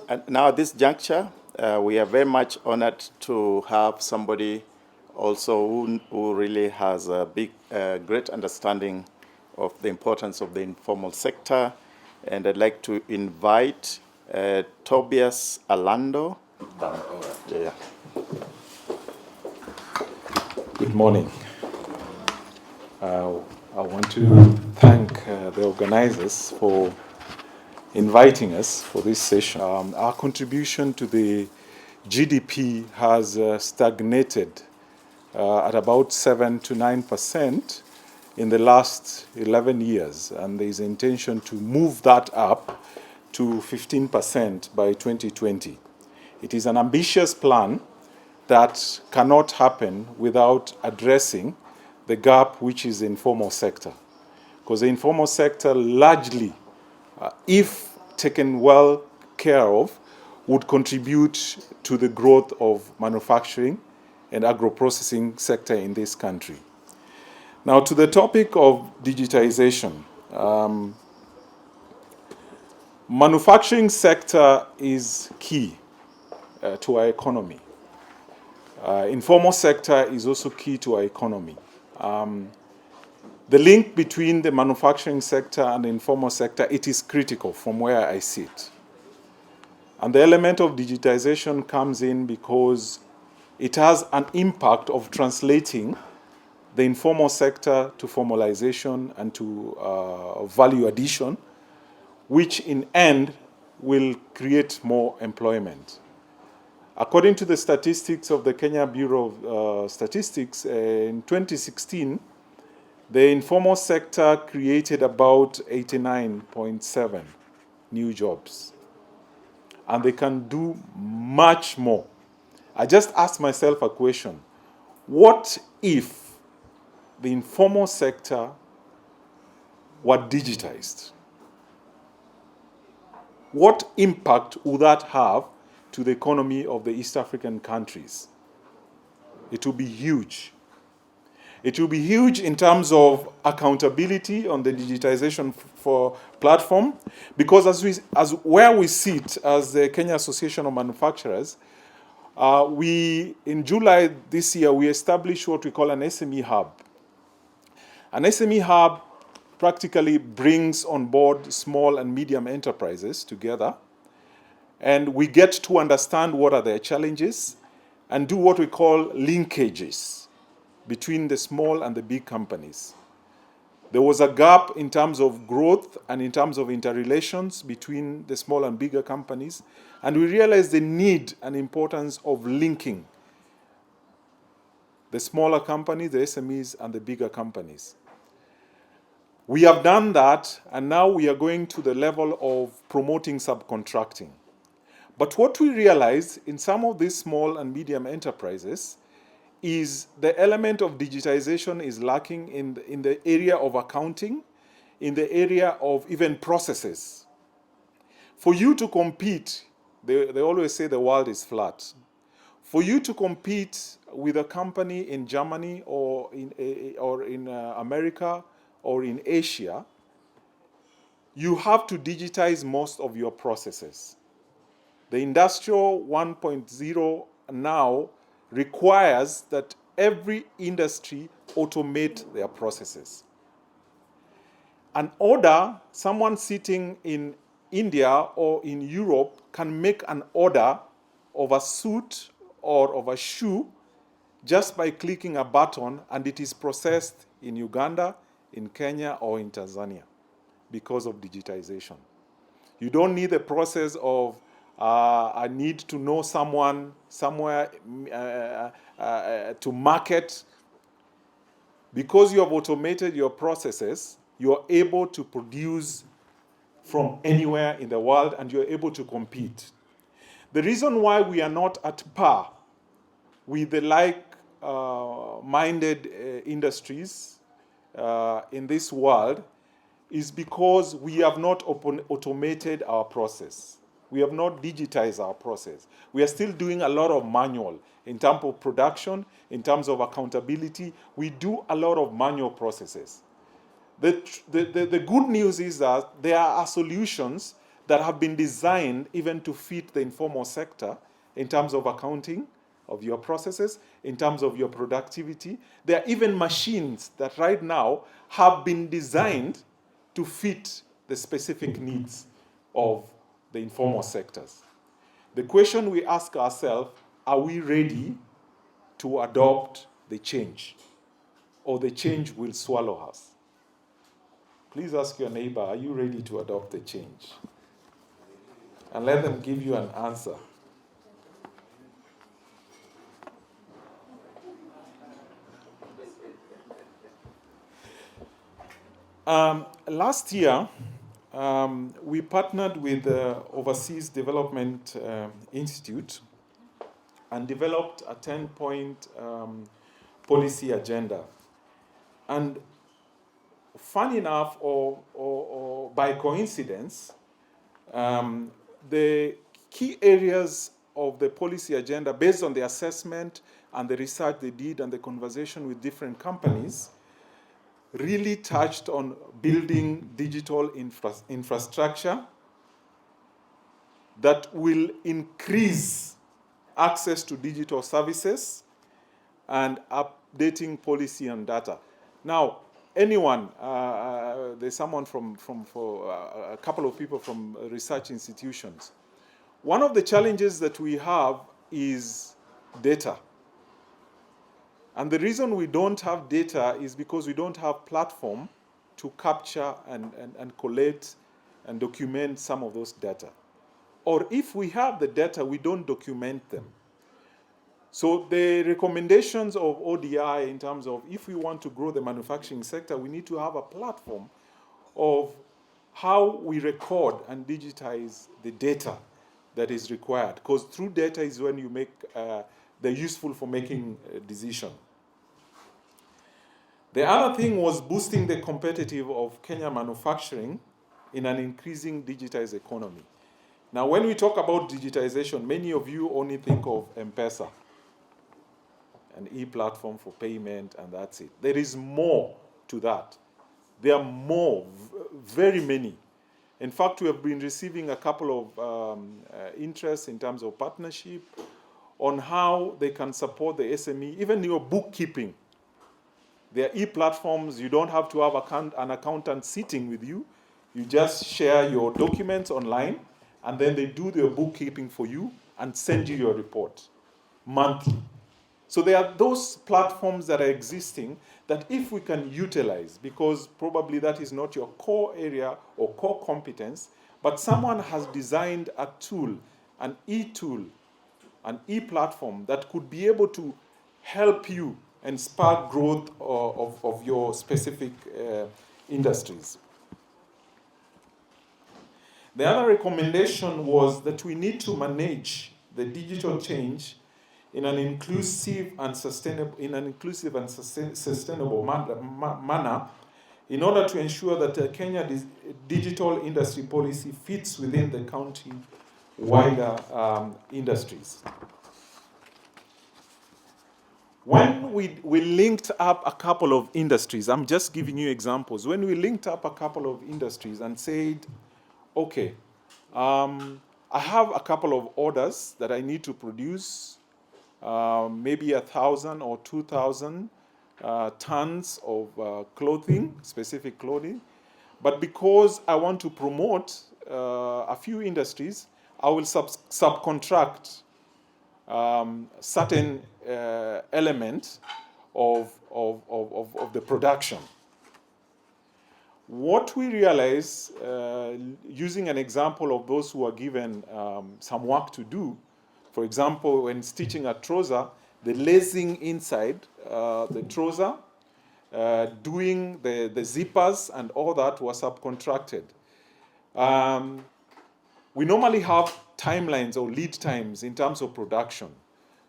And now at this juncture, we are very much honored to have somebody also who really has a great understanding of the importance of the informal sector. And I'd like to invite Tobias Alando. Yeah. Good morning. I want to thank the organizers for inviting us for this session. Our contribution to the GDP has stagnated at about 7 to 9% in the last 11 years, and there is an intention to move that up to 15% by 2020. It is an ambitious plan that cannot happen without addressing the gap which is the informal sector. Because the informal sector largely, if taken well care of, would contribute to the growth of manufacturing and agro-processing sector in this country. Now, to the topic of digitization. Manufacturing sector is key to our economy. Informal sector is also key to our economy. The link between the manufacturing sector and the informal sector, it is critical from where I sit. And the element of digitization comes in because it has an impact of translating the informal sector to formalization and to value addition, which in end will create more employment. According to the statistics of the Kenya Bureau of Statistics, in 2016, the informal sector created about 89.7 new jobs. And they can do much more. I just asked myself a question. What if the informal sector were digitized? What impact would that have to the economy of the East African countries? It will be huge. It will be huge in terms of accountability on the digitization for platform, because as where we sit as the Kenya Association of Manufacturers, in July this year, we established what we call an SME hub. An SME hub practically brings on board small and medium enterprises together, and we get to understand what are their challenges and do what we call linkages between the small and the big companies. There was a gap in terms of growth and in terms of interrelations between the small and bigger companies, and we realized the need and importance of linking the smaller companies, the SMEs, and the bigger companies. We have done that, and now we are going to the level of promoting subcontracting. But what we realize in some of these small and medium enterprises is the element of digitization is lacking in the area of accounting, in the area of even processes. For you to compete, they always say the world is flat. For you to compete with a company in Germany or in America or in Asia, you have to digitize most of your processes. The Industrial 1.0 now requires that every industry automate their processes. An order, someone sitting in India or in Europe can make an order of a suit or of a shoe just by clicking a button, and it is processed in Uganda, in Kenya, or in Tanzania because of digitization. You don't need the process of I need to know someone somewhere to market. Because you have automated your processes, you are able to produce from anywhere in the world, and you're able to compete. The reason why we are not at par with the like-minded industries in this world is because we have not automated our process. We have not digitized our process. We are still doing a lot of manual in terms of production, in terms of accountability. We do a lot of manual processes. The good news is that there are solutions that have been designed even to fit the informal sector in terms of accounting of your processes, in terms of your productivity. There are even machines that right now have been designed to fit the specific needs of the informal sectors. The question we ask ourselves, are we ready to adopt the change? Or the change will swallow us? Please ask your neighbor, are you ready to adopt the change? And let them give you an answer. Last year, we partnered with the Overseas Development Institute and developed a 10-point policy agenda. And fun enough, or by coincidence, the key areas of the policy agenda, based on the assessment and the research they did and the conversation with different companies, really touched on building digital infrastructure that will increase access to digital services and updating policy and data. Now, anyone, there's someone a couple of people from research institutions. One of the challenges that we have is data. And the reason we don't have data is because we don't have platform to capture and collect and document some of those data. Or if we have the data, we don't document them. So the recommendations of ODI in terms of if we want to grow the manufacturing sector, we need to have a platform of how we record and digitize the data that is required. Because through data is when you make, they're useful for making a decision. The other thing was boosting the competitive of Kenya manufacturing in an increasing digitized economy. Now, when we talk about digitization, many of you only think of M-Pesa, an e-platform for payment, and that's it. There is more to that. There are more, very many. In fact, we have been receiving a couple of interests in terms of partnership on how they can support the SME, even your bookkeeping. There are e-platforms. You don't have to have an accountant sitting with you. You just share your documents online, and then they do their bookkeeping for you and send you your report monthly. So there are those platforms that are existing that if we can utilize, because probably that is not your core area or core competence, but someone has designed a tool, an e-tool, an e-platform that could be able to help you and spark growth of your specific industries. The other recommendation was that we need to manage the digital change in an inclusive and sustainable manner in order to ensure that Kenya digital industry policy fits within the county wider industries. When we linked up a couple of industries, I'm just giving you examples. When we linked up a couple of industries and said, okay, I have a couple of orders that I need to produce, maybe 1,000 or 2,000 tons of clothing, specific clothing. But because I want to promote a few industries, I will subcontract certain elements of the production. What we realize, using an example of those who are given some work to do, for example, when stitching a trouser, the lacing inside the trouser, doing the zippers and all that was subcontracted. We normally have timelines or lead times in terms of production.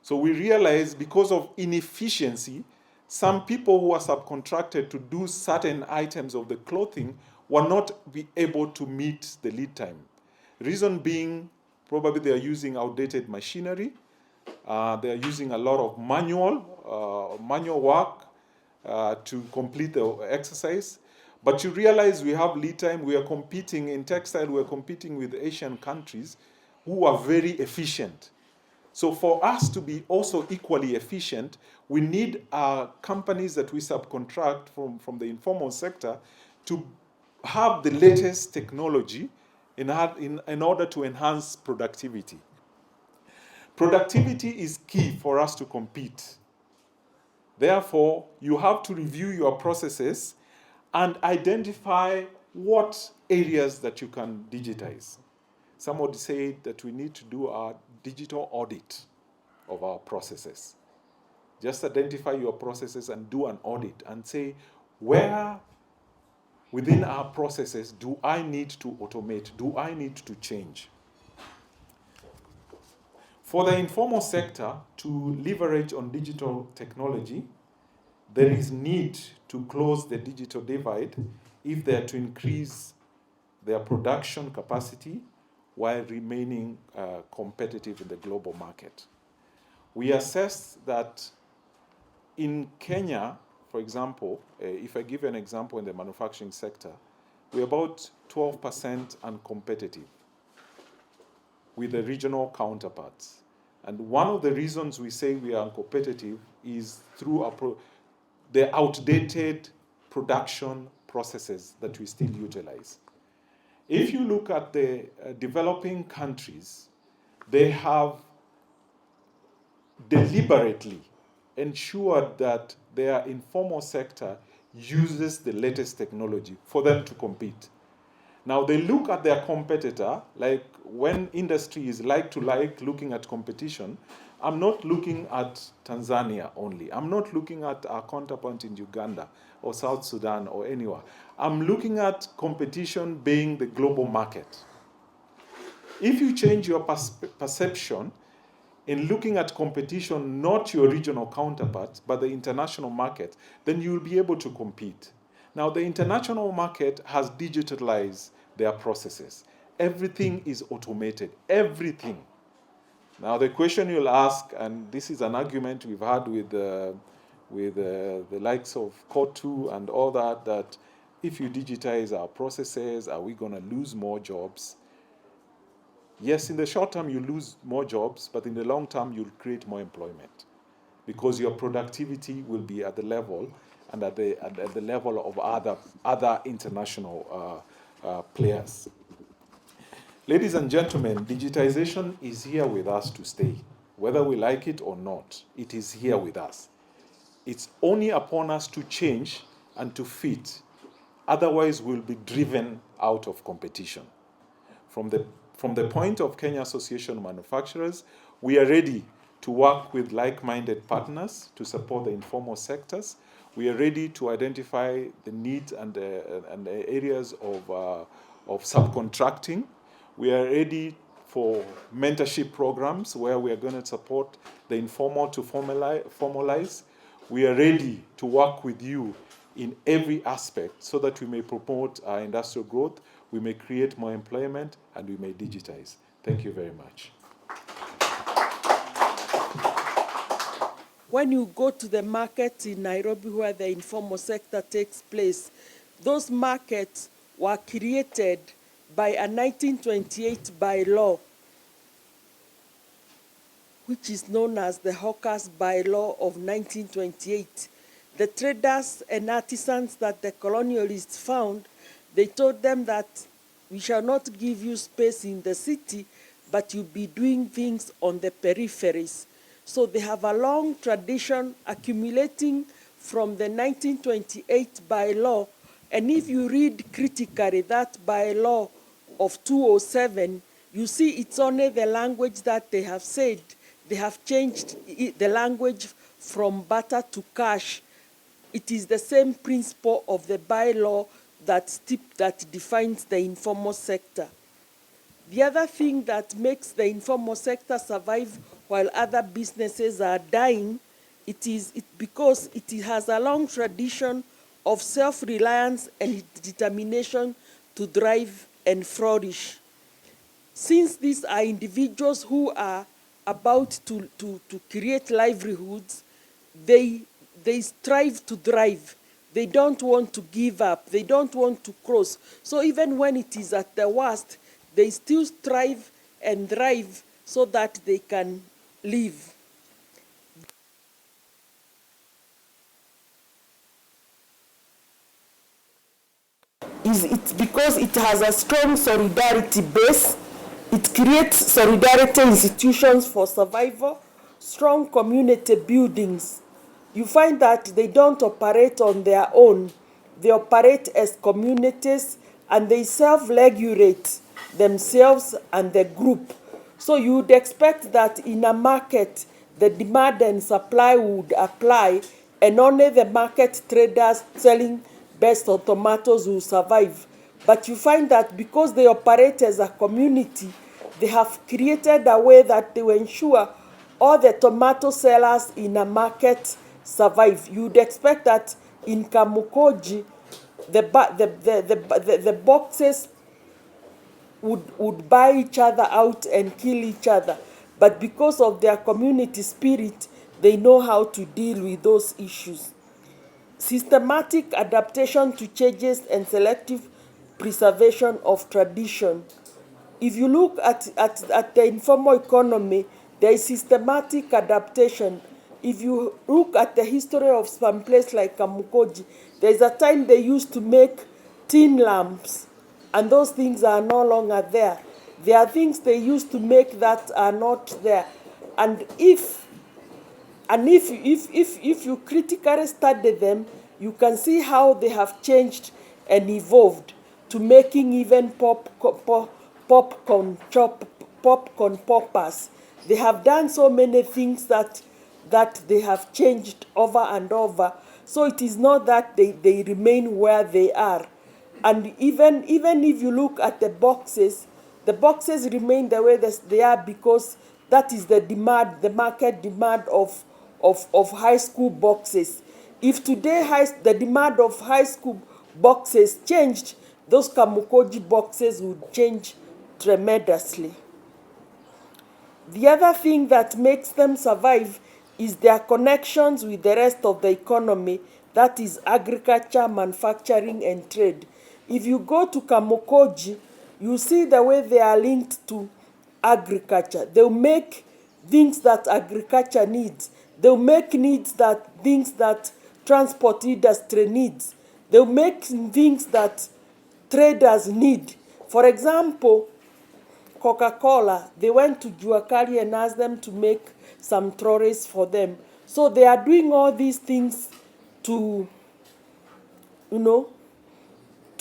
So we realize because of inefficiency, some people who are subcontracted to do certain items of the clothing were not be able to meet the lead time. Reason being, probably they are using outdated machinery. They are using a lot of manual work to complete the exercise. But you realize we have lead time. We are competing in textile. We are competing with Asian countries who are very efficient. So for us to be also equally efficient, we need companies that we subcontract from the informal sector to have the latest technology in order to enhance productivity. Productivity is key for us to compete. Therefore, you have to review your processes and identify what areas that you can digitize. Somebody said that we need to do a digital audit of our processes. Just identify your processes and do an audit and say, where within our processes do I need to automate? Do I need to change? For the informal sector to leverage on digital technology, there is need to close the digital divide if they are to increase their production capacity while remaining competitive in the global market. We assess that in Kenya, for example, if I give an example in the manufacturing sector, we're about 12% uncompetitive with the regional counterparts. And one of the reasons we say we are uncompetitive is through the outdated production processes that we still utilize. If you look at the developing countries, they have deliberately ensured that their informal sector uses the latest technology for them to compete. Now they look at their competitor, like when industry is like looking at competition, I'm not looking at Tanzania only. I'm not looking at our counterpart in Uganda or South Sudan or anywhere. I'm looking at competition being the global market. If you change your perception in looking at competition, not your regional counterpart, but the international market, then you'll be able to compete. Now, the international market has digitalized their processes. Everything is automated, everything. Now, the question you'll ask, and this is an argument we've had with the likes of Kotu and all that, that if you digitize our processes, are we going to lose more jobs? Yes, in the short term, you lose more jobs, but in the long term, you'll create more employment because your productivity will be at the level and at the level of other international players. Ladies and gentlemen, digitization is here with us to stay. Whether we like it or not, it is here with us. It's only upon us to change and to fit. Otherwise, we'll be driven out of competition. From the point of Kenya Association of Manufacturers, we are ready to work with like-minded partners to support the informal sectors. We are ready to identify the needs and the areas of subcontracting. We are ready for mentorship programs where we are going to support the informal to formalize. We are ready to work with you in every aspect so that we may promote our industrial growth, we may create more employment, and we may digitize. Thank you very much. When you go to the market in Nairobi where the informal sector takes place, those markets were created by a 1928 bylaw, which is known as the Hawkers Bylaw of 1928. The traders and artisans that the colonialists found, they told them that we shall not give you space in the city, but you'll be doing things on the peripheries. So they have a long tradition accumulating from the 1928 bylaw. And if you read critically that bylaw of 207, you see it's only the language that they have said. They have changed the language from barter to cash. It is the same principle of the bylaw that defines the informal sector. The other thing that makes the informal sector survive while other businesses are dying, because it has a long tradition of self-reliance and determination to thrive and flourish. Since these are individuals who are about to create livelihoods, they strive to thrive. they don't want to give up, they don't want to cross. So even when it is at the worst, they still strive and thrive so that they can live. It's because it has a strong solidarity base. It creates solidarity institutions for survival, strong community buildings. You find that they don't operate on their own. They operate as communities and they self-regulate themselves and the group. So you would expect that in a market, the demand and supply would apply, and only the market traders selling best of tomatoes will survive. But you find that because they operate as a community, they have created a way that they will ensure all the tomato sellers in a market survive. You'd expect that in Kamukoji, the boxes would buy each other out and kill each other. But because of their community spirit, they know how to deal with those issues. Systematic adaptation to changes and selective preservation of tradition. If you look at the informal economy, there is systematic adaptation. If you look at the history of some place like Kamukoji, there is a time they used to make tin lamps, and those things are no longer there. There are things they used to make that are not there. And if you critically study them, you can see how they have changed and evolved to making even popcorn poppers. They have done so many things that they have changed over and over. So it is not that they remain where they are. And even if you look at the boxes remain the way they are because that is the demand, the market demand of high school boxes. If today the demand of high school boxes changed, those Kamukoji boxes would change tremendously. The other thing that makes them survive is their connections with the rest of the economy, that is agriculture, manufacturing, and trade. If you go to Kamukoji, you see the way they are linked to agriculture. They'll make things that agriculture needs. They'll make things that transport industry needs. They'll make things that traders need. For example, Coca-Cola, they went to Juakali and asked them to make some trolleys for them. So they are doing all these things to, to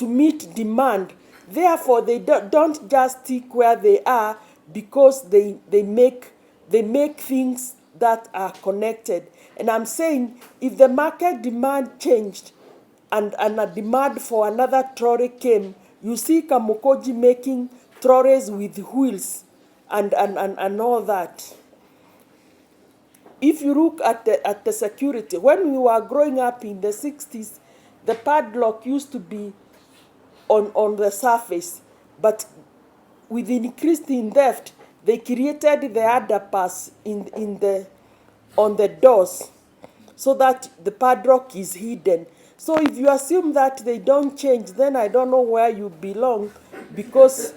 meet demand. Therefore, they don't just stick where they are because they make things that are connected. And I'm saying if the market demand changed and a demand for another trolley came, you see Kamukoji making trolleys with wheels and all that. If you look at the security, when we were growing up in the 60s, the padlock used to be on the surface, but with increased in theft, they created the other pass on the doors so that the padlock is hidden. So if you assume that they don't change, then I don't know where you belong, because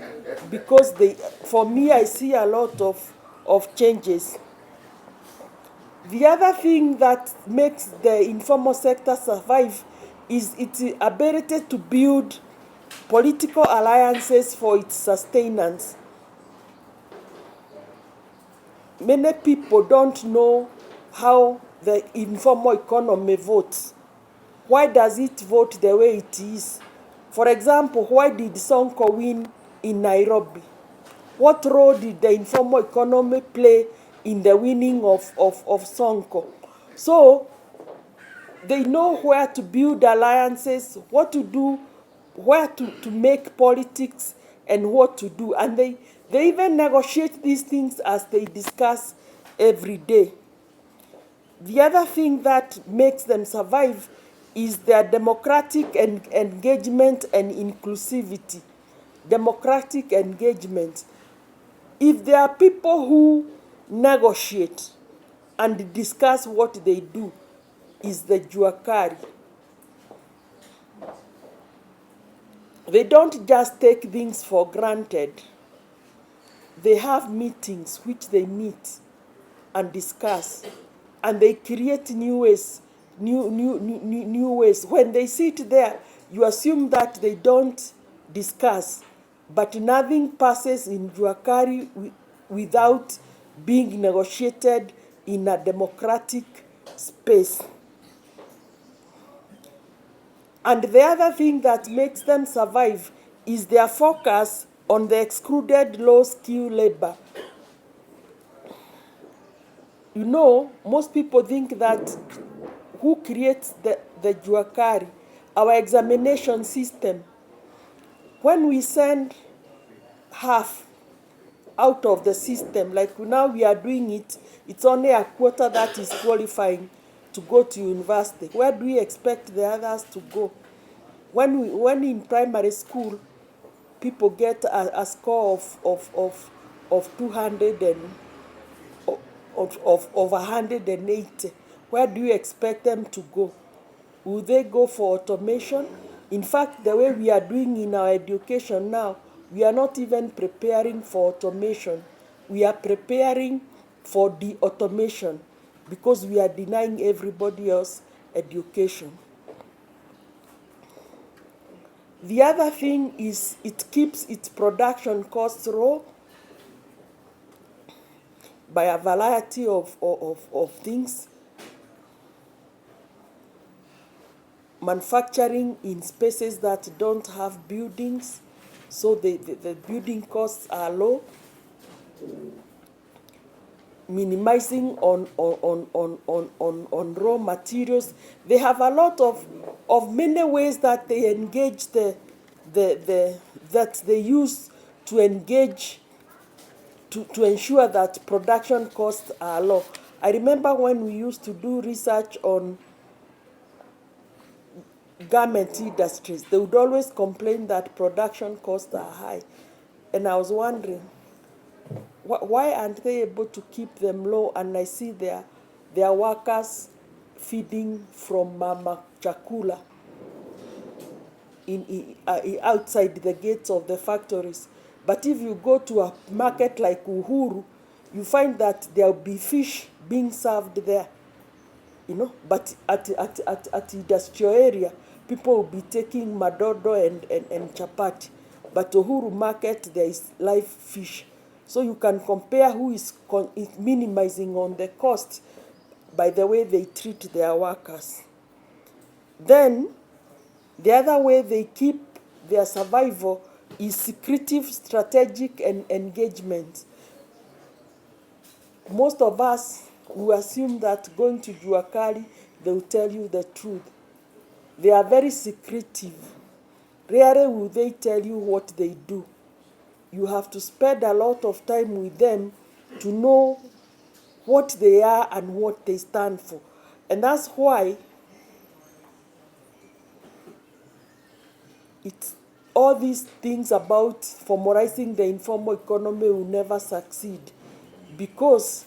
for me, I see a lot of changes. The other thing that makes the informal sector survive is its ability to build political alliances for its sustenance. Many people don't know how the informal economy votes. Why does it vote the way it is? For example, why did Sonko win in Nairobi? What role did the informal economy play in the winning of Sonko? So they know where to build alliances, what to do, where to make politics, and what to do. And they even negotiate these things as they discuss every day. The other thing that makes them survive is their democratic engagement and inclusivity. Democratic engagement. If there are people who negotiate and discuss what they do, is the Juakari. They don't just take things for granted. They have meetings which they meet and discuss, and they create new ways, new ways. When they sit there, you assume that they don't discuss, but nothing passes in Juakari without being negotiated in a democratic space. And the other thing that makes them survive is their focus on the excluded low-skilled labor. You know, most people think that who creates the Juakari, our examination system, when we send half out of the system, like now we are doing it, it's only a quarter that is qualifying to go to university. Where do we expect the others to go? When in primary school, people get a score of 200 and of 180, where do you expect them to go? Will they go for automation? In fact, the way we are doing in our education now, we are not even preparing for automation. We are preparing for the automation because we are denying everybody else education. The other thing is it keeps its production costs low by a variety of things. Manufacturing in spaces that don't have buildings, so the building costs are low. Minimizing on raw materials. They have a lot of many ways that they engage that they use to engage to ensure that production costs are low. I remember when we used to do research on garment industries, they would always complain that production costs are high. And I was wondering, why aren't they able to keep them low? And I see their workers feeding from Mama Chakula outside the gates of the factories. But if you go to a market like Uhuru, you find that there will be fish being served there. You know, but at industrial area, people will be taking madodo and chapati. But Uhuru market, there is live fish. So you can compare who is minimizing on the cost by the way they treat their workers. Then, the other way they keep their survival is secretive, strategic, and engagement. Most of us will assume that going to Juakali, they will tell you the truth. They are very secretive. Rarely will they tell you what they do. You have to spend a lot of time with them to know what they are and what they stand for. And that's why all these things about formalizing the informal economy will never succeed, because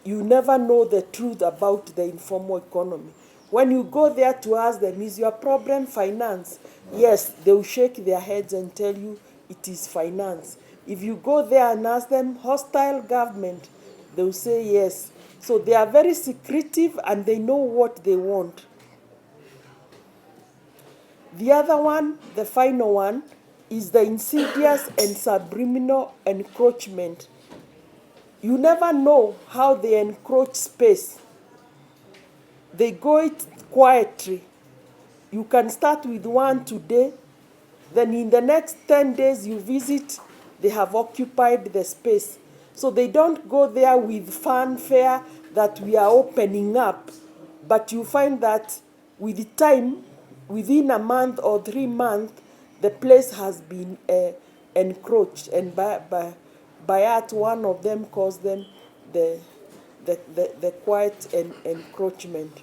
you never know the truth about the informal economy. When you go there to ask them, is your problem finance? Yes, they will shake their heads and tell you it is finance. If you go there and ask them, hostile government, they will say yes. So they are very secretive and they know what they want. The other one, the final one, is the insidious and subliminal encroachment. You never know how they encroach space. They go it quietly. You can start with one today, then in the next 10 days you visit, they have occupied the space. So they don't go there with fanfare that we are opening up, but you find that with time, within a month or 3 months, the place has been encroached, and by that, one of them calls them the quiet encroachment.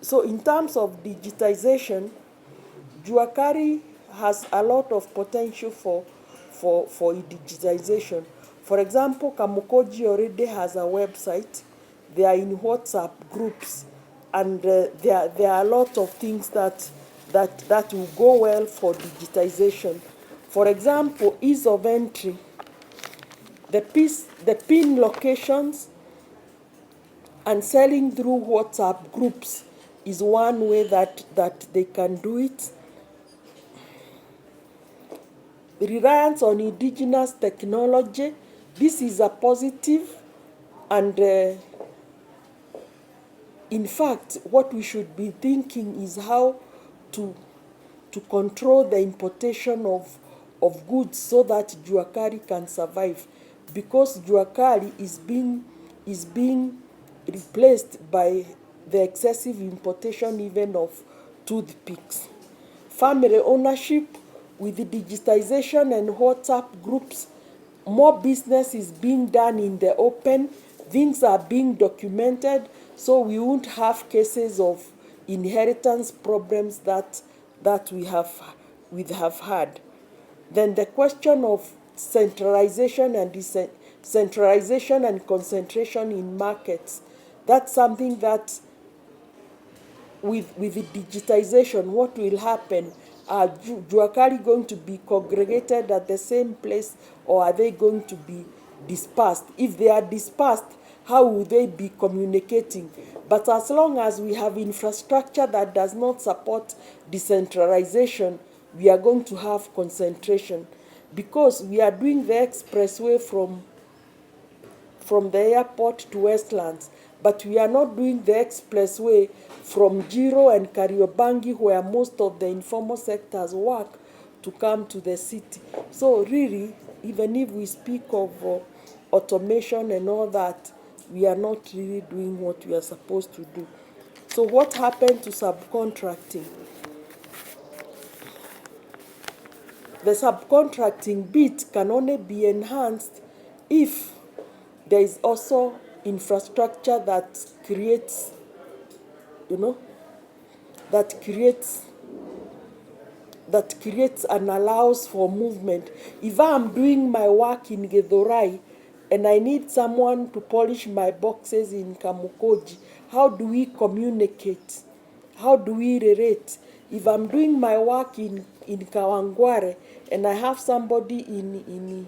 So in terms of digitization, Juakari has a lot of potential for digitization. For example, Kamukoji already has a website. They are in WhatsApp groups, and there are a lot of things that that will go well for digitization. For example, ease of entry. The PIN locations and selling through WhatsApp groups is one way that they can do it. Reliance on indigenous technology, this is a positive, and in fact, what we should be thinking is how to control the importation of goods so that Juakali can survive, because Juakali is being replaced by the excessive importation even of toothpicks. Family ownership, with the digitization and WhatsApp groups, more business is being done in the open, things are being documented, so we won't have cases of inheritance problems that we have had. Then the question of centralization and decentralization and concentration in markets, that's something that with the digitization, what will happen? Are Juakali going to be congregated at the same place, or are they going to be dispersed? If they are dispersed, how will they be communicating? But as long as we have infrastructure that does not support decentralization, we are going to have concentration, because we are doing the expressway from the airport to Westlands, but we are not doing the expressway from Jiro and Kariobangi, where most of the informal sectors work, to come to the city. So really, even if we speak of automation and all that, we are not really doing what we are supposed to do. So what happened to subcontracting? The subcontracting bit can only be enhanced if there is also infrastructure that creates, that creates and allows for movement. If I'm doing my work in Githurai and I need someone to polish my boxes in Kamukoji, how do we communicate? How do we relate? If I'm doing my work in Kawangware and I have somebody in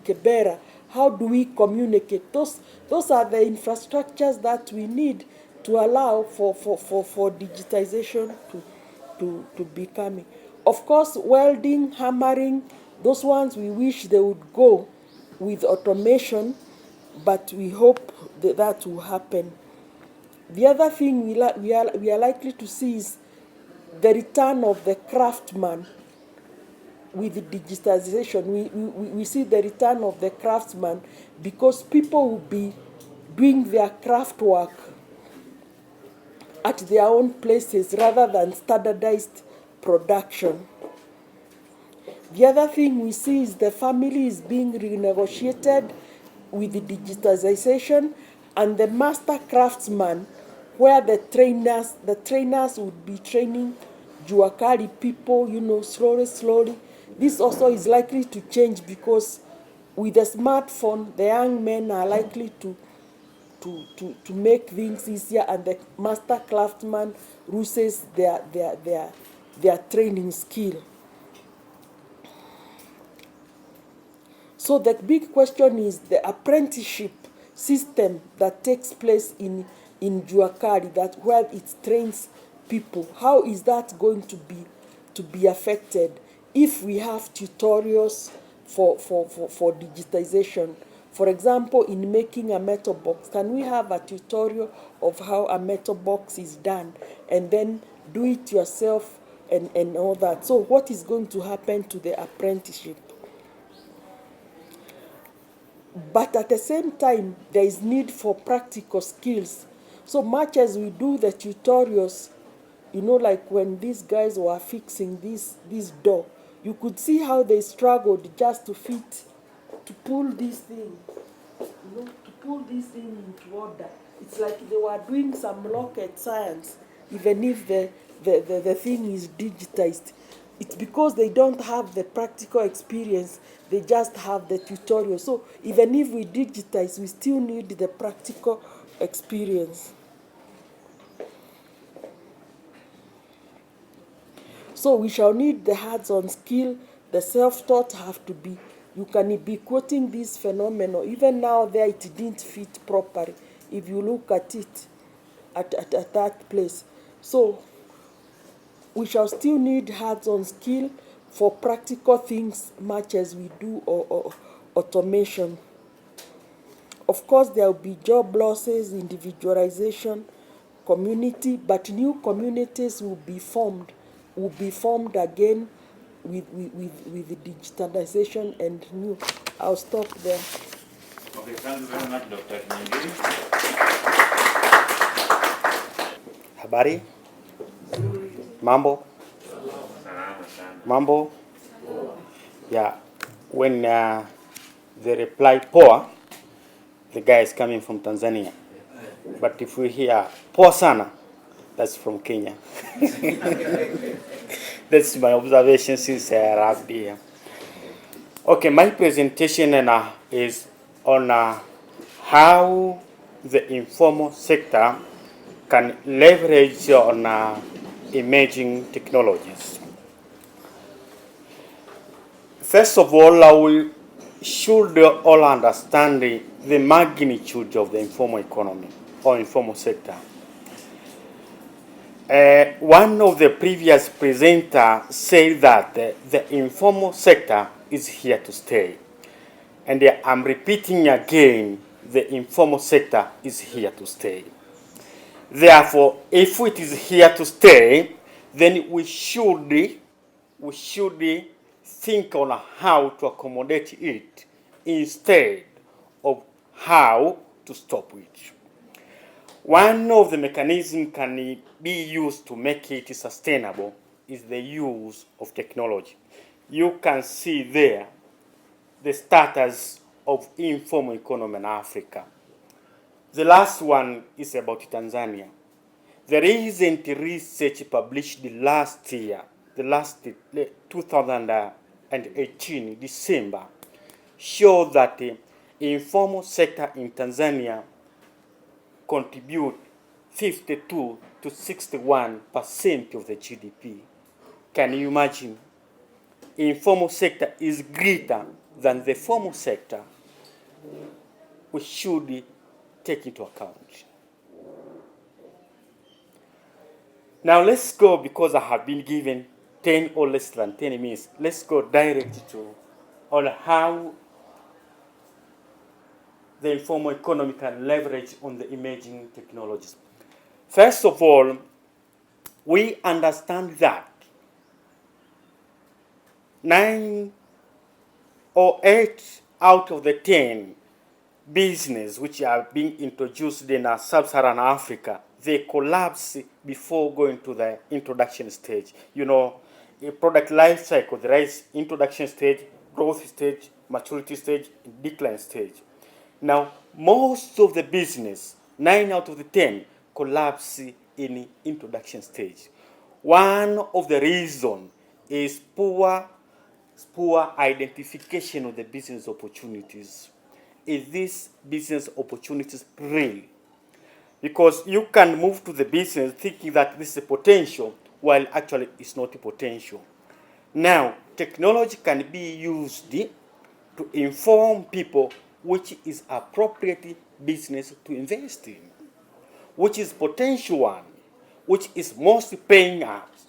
Kibera, how do we communicate? Those are the infrastructures that we need to allow for digitization to be coming. Of course, welding, hammering, those ones we wish they would go with automation, but we hope that will happen. The other thing we are likely to see is the return of the craftsman. With the digitization, we see the return of the craftsman, because people will be doing their craft work at their own places rather than standardized production. The other thing we see is the family is being renegotiated with the digitization, and the master craftsman, where the trainers would be training Juakali people, slowly. This also is likely to change, because with the smartphone, the young men are likely to make things easier, and the master craftsman loses their training skill. So the big question is the apprenticeship system that takes place in Juakali, that where it trains people. How is that going to be affected if we have tutorials for digitization? For example, in making a metal box, can we have a tutorial of how a metal box is done, and then do it yourself and all that? So what is going to happen to the apprenticeship? But at the same time, there is need for practical skills. So much as we do the tutorials, like when these guys were fixing this door, you could see how they struggled just to pull this thing, to pull this thing into order. It's like they were doing some rocket science, even if the thing is digitized. It's because they don't have the practical experience, they just have the tutorial. So even if we digitize, we still need the practical experience. So we shall need the hands-on skill, the self-taught have to be, you can be quoting this phenomenon. Even now there it didn't fit properly if you look at it at that place. So we shall still need hands-on skill for practical things much as we do or automation. Of course, there will be job losses, individualization, community, but new communities will be formed again with the digitalization and new. I'll stop there. Okay, thank you very much, Dr. Nyingiri. Habari? Mambo? Mambo? Yeah. When they reply poor, the guy is coming from Tanzania. But if we hear poor sana, that's from Kenya. That's my observation since I arrived here. Okay, my presentation is on how the informal sector can leverage on emerging technologies. First of all, we should all understand the magnitude of the informal economy or informal sector. One of the previous presenters said that the informal sector is here to stay. And I'm repeating again, the informal sector is here to stay. Therefore, if it is here to stay, then we should think on how to accommodate it instead of how to stop it. One of the mechanisms can be used to make it sustainable is the use of technology. You can see there the status of informal economy in Africa. The last one is about Tanzania. The recent research published last year, 2018, December, showed that the informal sector in Tanzania contribute 52 to 61% of the GDP. Can you imagine? Informal sector is greater than the formal sector. We should take into account. Now let's go, because I have been given 10 or less than 10 minutes, let's go direct to on how the informal economy can leverage on the emerging technologies. First of all, we understand that 9 or 8 out of the 10 business which are being introduced in sub-Saharan Africa, they collapse before going to the introduction stage. You know, a product life cycle, there is introduction stage, growth stage, maturity stage, decline stage. Now, most of the business, 9 out of the 10, collapse in introduction stage. One of the reasons is poor identification of the business opportunities. Is this business opportunities real? Because you can move to the business thinking that this is a potential, while actually it's not a potential. Now, technology can be used to inform people which is appropriate business to invest in, which is potential one, which is most paying us.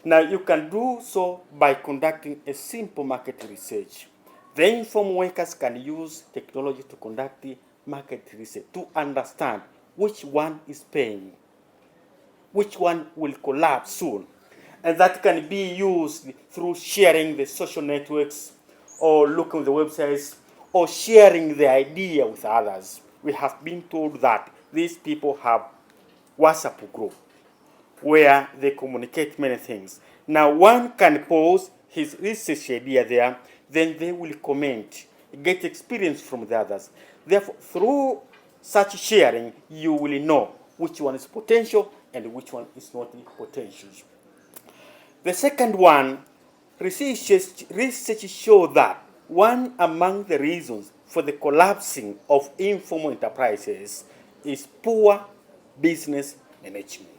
Now, you can do so by conducting a simple market research. The informal workers can use technology to conduct the market research to understand which one is paying, which one will collapse soon. And that can be used through sharing the social networks or looking at the websites or sharing the idea with others. We have been told that these people have WhatsApp group where they communicate many things. Now, one can post his research idea there, then they will comment, get experience from the others. Therefore, through such sharing, you will know which one is potential and which one is not potential. The second one, research show that one among the reasons for the collapsing of informal enterprises is poor business management.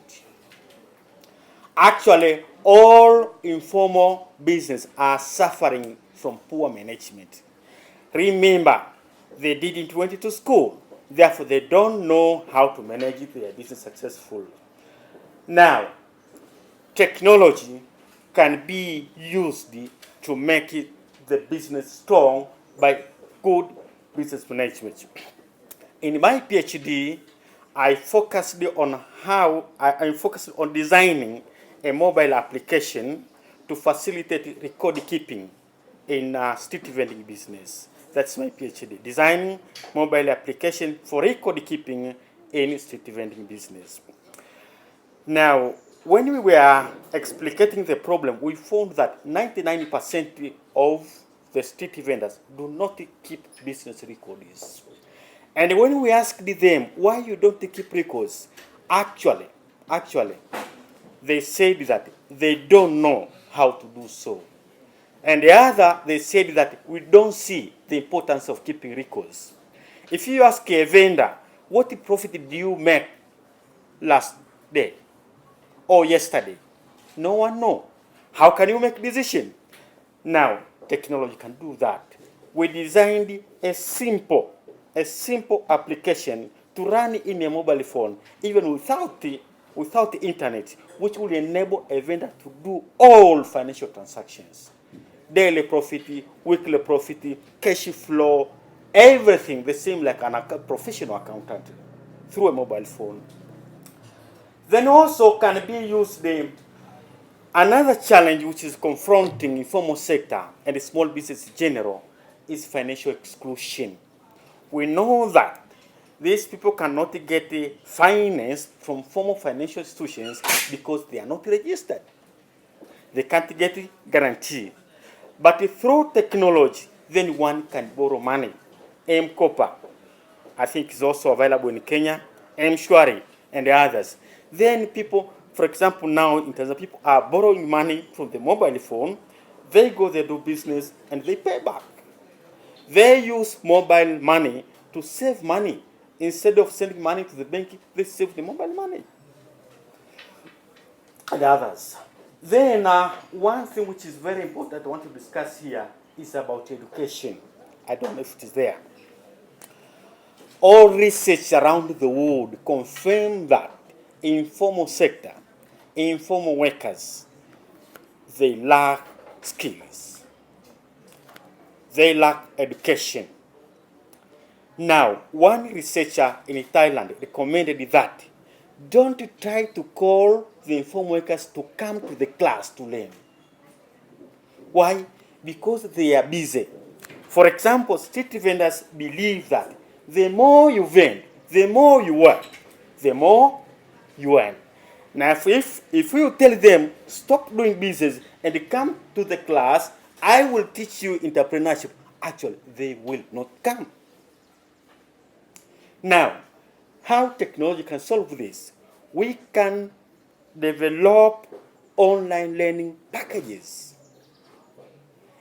Actually, all informal business are suffering from poor management. Remember, they didn't went to school, therefore they don't know how to manage their business successfully. Now, technology can be used to make the business strong by good business management. In my PhD, I focused on designing a mobile application to facilitate record keeping in street vending business. That's my PhD, designing mobile application for record keeping in street vending business. Now, when we were explicating the problem, we found that 99% of the street vendors do not keep business records. And when we asked them, why you don't keep records, actually, they said that they don't know how to do so. And the other, they said that we don't see the importance of keeping records. If you ask a vendor, what profit did you make last day or yesterday? No one knows. How can you make decision? Now, technology can do that. We designed a simple application to run in a mobile phone, even without the internet, which will enable a vendor to do all financial transactions. Daily profit, weekly profit, cash flow, everything the same like a professional accountant through a mobile phone. Then also can be used another challenge which is confronting informal sector and the small business in general is financial exclusion. We know that these people cannot get finance from formal financial institutions because they are not registered. They can't get guarantee. But through technology, then one can borrow money. M-Kopa, I think, is also available in Kenya, M-Shwari, and the others. Then people, for example, now in Tanzania, people are borrowing money from the mobile phone. They go, they do business, and they pay back. They use mobile money to save money. Instead of sending money to the bank, they save the mobile money. And others. Then one thing which is very important I want to discuss here is about education. I don't know if it is there. All research around the world confirm that informal sector, informal workers, they lack skills. They lack education. Now, one researcher in Thailand recommended that don't try to call the informal workers to come to the class to learn. Why? Because they are busy. For example, street vendors believe that the more you vend, the more you work, the more you earn. Now, if you tell them, stop doing business and come to the class, I will teach you entrepreneurship, actually, they will not come. Now, how technology can solve this? We can develop online learning packages,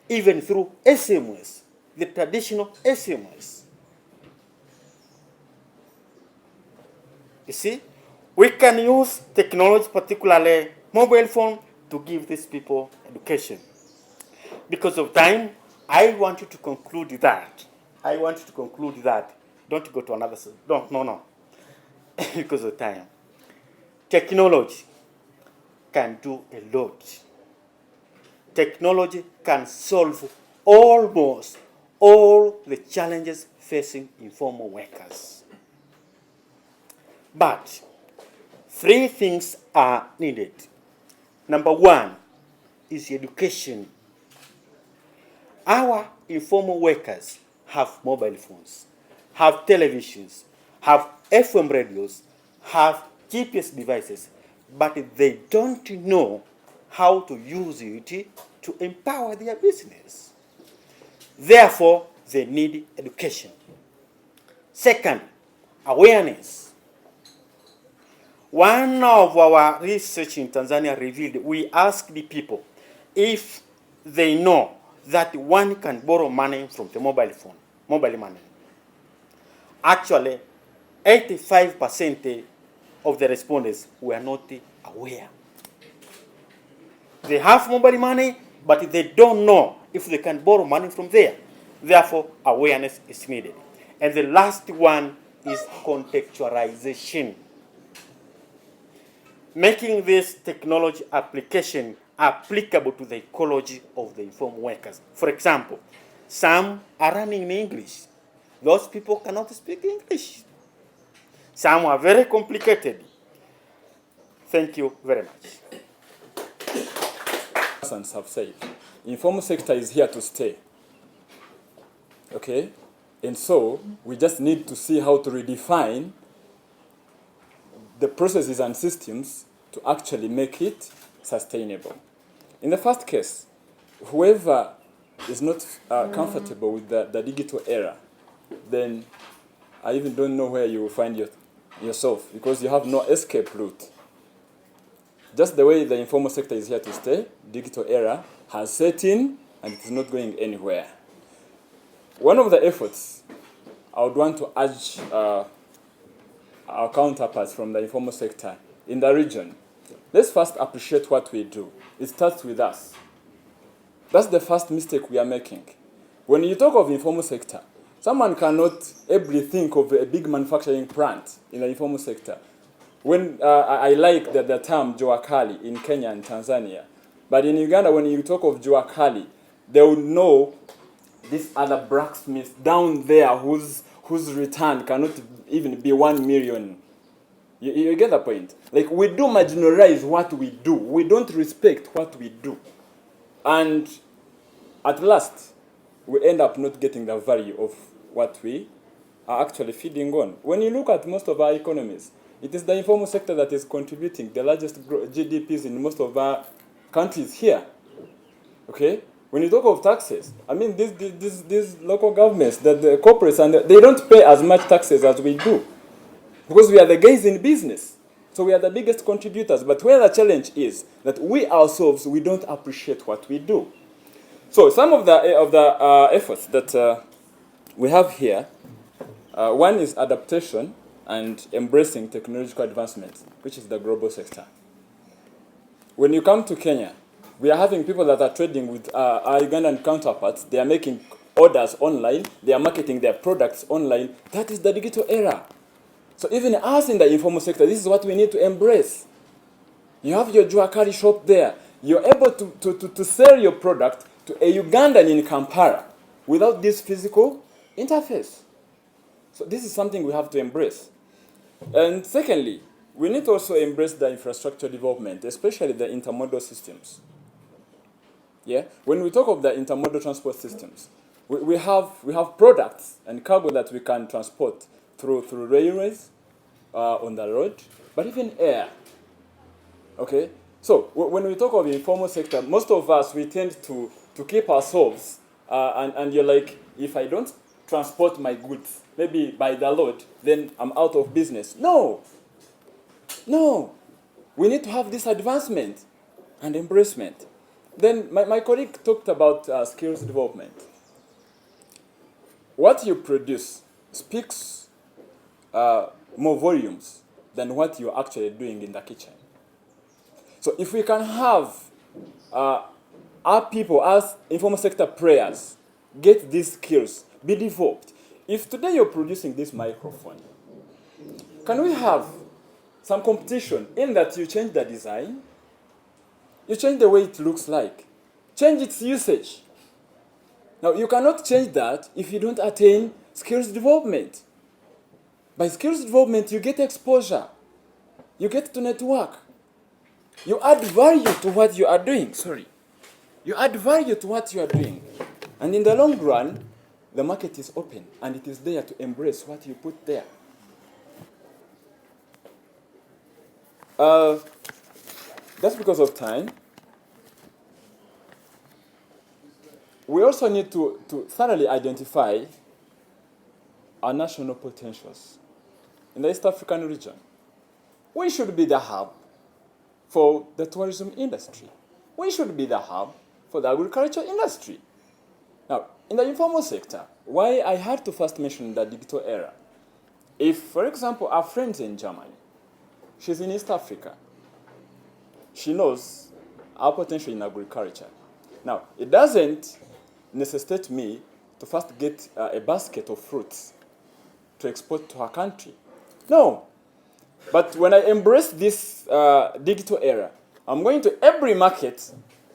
even through SMS, the traditional SMS. You see, we can use technology, particularly mobile phone, to give these people education. Because of time, I want you to conclude that. Don't go to another. No. Because of time. Technology can do a lot. Technology can solve almost all the challenges facing informal workers. But 3 things are needed. Number 1 is education. Our informal workers have mobile phones, have televisions, have FM radios, have GPS devices, but they don't know how to use it to empower their business. Therefore, they need education. Second, awareness. One of our research in Tanzania revealed, we asked the people if they know that one can borrow money from the mobile phone, mobile money. Actually, 85% of the respondents were not aware. They have mobile money, but they don't know if they can borrow money from there. Therefore, awareness is needed. And the last one is contextualization. Making this technology application applicable to the ecology of the informal workers. For example, some are running in English. Those people cannot speak English. Some are very complicated. Thank you very much. Have said, informal sector is here to stay. Okay? And so we just need to see how to redefine the processes and systems to actually make it sustainable. In the first case, whoever is not comfortable with the digital era, then I even don't know where you will find yourself, because you have no escape route. Just the way the informal sector is here to stay, digital era has set in and it is not going anywhere. One of the efforts I would want to urge our counterparts from the informal sector in the region, let's first appreciate what we do. It starts with us. That's the first mistake we are making. When you talk of informal sector, someone cannot ably think of a big manufacturing plant in the informal sector. When I like the term jua kali in Kenya and Tanzania, but in Uganda, when you talk of jua kali, they will know this other blacksmith down there whose return cannot even be 1 million. You get the point? Like, we do marginalize what we do. We don't respect what we do. And at last, we end up not getting the value of what we are actually feeding on. When you look at most of our economies, it is the informal sector that is contributing the largest GDPs in most of our countries here. Okay? When you talk of taxes, I mean, these local governments, the corporates, and they don't pay as much taxes as we do, because we are the guys in business. So we are the biggest contributors. But where the challenge is that we ourselves, we don't appreciate what we do. So some of the efforts that we have here, one is adaptation and embracing technological advancements, which is the global sector. When you come to Kenya, we are having people that are trading with our Ugandan counterparts. They are making orders online. They are marketing their products online. That is the digital era. So even us in the informal sector, this is what we need to embrace. You have your Juakari shop there. You're able to sell your product to a Ugandan in Kampala without this physical interface. So this is something we have to embrace. And secondly, we need to also embrace the infrastructure development, especially the intermodal systems. Yeah? When we talk of the intermodal transport systems, we have products and cargo that we can transport through railways, on the road, but even air. Okay? So when we talk of the informal sector, most of us, we tend to keep ourselves, and you're like, if I don't transport my goods, maybe by the load, then I'm out of business. No. We need to have this advancement and embracement. Then my colleague talked about skills development. What you produce speaks more volumes than what you're actually doing in the kitchen. So if we can have our people, as informal sector players, get these skills, be developed. If today you're producing this microphone, can we have some competition in that you change the design, you change the way it looks like, change its usage. Now, you cannot change that if you don't attain skills development. By skills development, you get exposure. You get to network. You add value to what you are doing. You add value to what you are doing. And in the long run, the market is open, and it is there to embrace what you put there. That's because of time. We also need to thoroughly identify our national potentials in the East African region. We should be the hub for the tourism industry. We should be the hub for the agriculture industry. Now, in the informal sector, why I had to first mention the digital era. If, for example, our friends in Germany, she's in East Africa, she knows our potential in agriculture. Now, it doesn't necessitate me to first get a basket of fruits to export to our country. No. But when I embrace this digital era, I'm going to every market,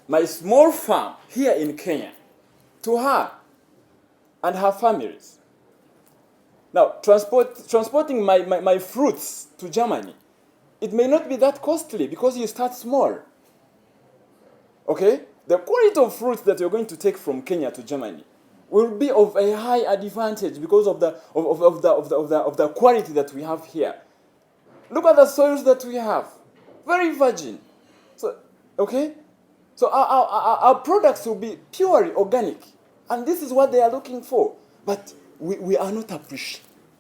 my small farm here in Kenya, to her and her families. Now, transporting my fruits to Germany, it may not be that costly because you start small. Okay? The quality of fruits that you're going to take from Kenya to Germany will be of a high advantage because of the quality that we have here. Look at the soils that we have. Very virgin. So, okay? So our products will be purely organic. And this is what they are looking for. But we are not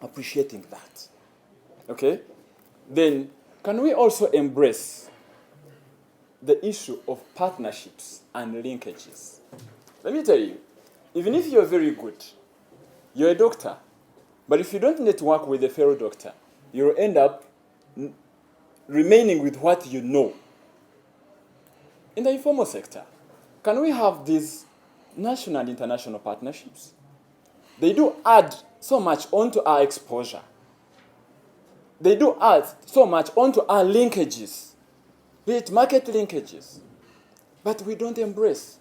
appreciating that. Okay? Then, can we also embrace the issue of partnerships and linkages? Let me tell you, even if you're very good, you're a doctor, but if you don't network with a fellow doctor, you'll end up remaining with what you know. In the informal sector, can we have these national and international partnerships? They do add so much onto our exposure. They do add so much onto our linkages, be it market linkages, but we don't embrace.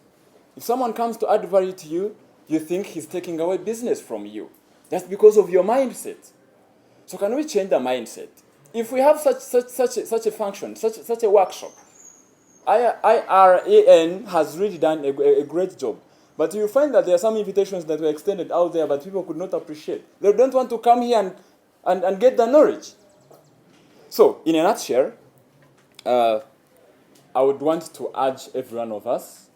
If someone comes to add value to you, you think he's taking away business from you. That's because of your mindset. So can we change the mindset? If we have such a function, such a workshop, IREN has really done a great job. But you find that there are some invitations that were extended out there, but people could not appreciate. They don't want to come here and get the knowledge. So, in a nutshell, I would want to urge every one of us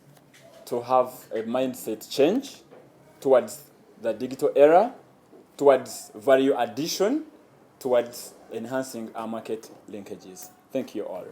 to have a mindset change towards the digital era, towards value addition, towards enhancing our market linkages. Thank you all.